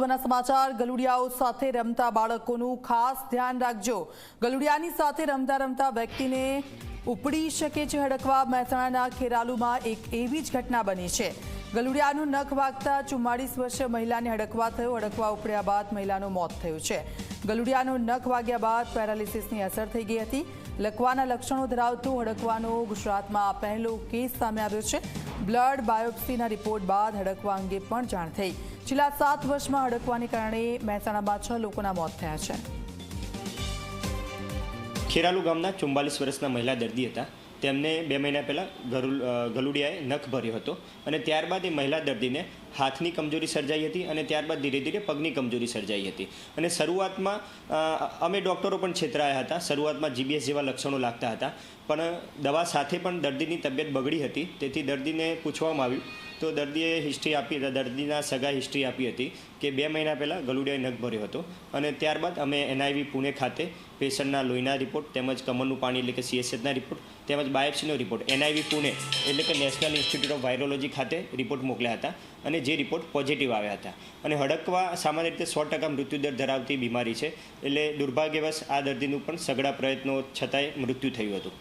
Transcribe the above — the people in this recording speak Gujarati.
મહત્વના સમાચાર ગલુડિયાઓ સાથે રમતા બાળકોનું ખાસ ધ્યાન રાખજો। ગલુડિયાની સાથે રમતા રમતા વ્યક્તિને ઉપડી શકે છે હડકવા। મહેસાણાના ખેરાલુમાં એક એવી જ ઘટના બની છે। ગલુડિયાનું નખ વાગતા 44 વર્ષીય મહિલાને હડકવા થયો। હડકવા ઉપડ્યા બાદ મહિલાનું મોત થયું છે। ગલુડિયાનું નખ વાગ્યા બાદ પેરાલિસિસની અસર થઈ ગઈ હતી। લકવાના લક્ષણો ધરાવતો હડકવાનો ગુજરાતમાં પહેલો કેસ સામે આવ્યો છે। બ્લડ બાયોપ્સીના રિપોર્ટ બાદ હડકવા અંગે પણ જાણ થઈ। છેલ્લા 7 વર્ષમાં હડકવાને કારણે મહેસાણામાં 6 લોકોના મોત થયા છે। ખેરાલુ ગામના 44 વર્ષના મહિલા દર્દી હતા। તેમને 2 મહિના પહેલાં ગલુડિયાએ નખ ભર્યો હતો અને ત્યારબાદ એ મહિલા દર્દીને હાથની કમજોરી સર્જાઈ હતી અને ત્યારબાદ ધીરે ધીરે પગની કમજોરી સર્જાઈ હતી। અને શરૂઆતમાં અમે ડૉક્ટરો પણ છેતરાયા હતા। શરૂઆતમાં જીબીએસ જેવા લક્ષણો લાગતા હતા, પણ દવા સાથે પણ દર્દીની તબિયત બગડી હતી। તેથી દર્દીને પૂછવામાં આવ્યું તો દર્દીએ હિસ્ટ્રી આપી, દર્દીના સગા હિસ્ટ્રી આપી હતી કે 2 મહિના પહેલાં ગલુડિયાએ નખ ભર્યો હતો। અને ત્યારબાદ અમે NIV પુણે ખાતે પેશન્ટના લોહીના રિપોર્ટ તેમજ કમરનું પાણી એટલે કે CSHના રિપોર્ટ તેમજ બાયોપ્સીનો રિપોર્ટ NIV પુણે એટલે કે નેશનલ ઇન્સ્ટિટ્યૂટ ઓફ વાયરોલોજી ખાતે રિપોર્ટ મોકલ્યા હતા અને જે રિપોર્ટ પોઝિટિવ આવ્યા હતા। અને હડકવા સામાન્ય રીતે 100% મૃત્યુદર ધરાવતી બીમારી છે, એટલે દુર્ભાગ્યવશ આ દર્દીનું પણ સઘળા પ્રયત્નો છતાંય મૃત્યુ થયું હતું।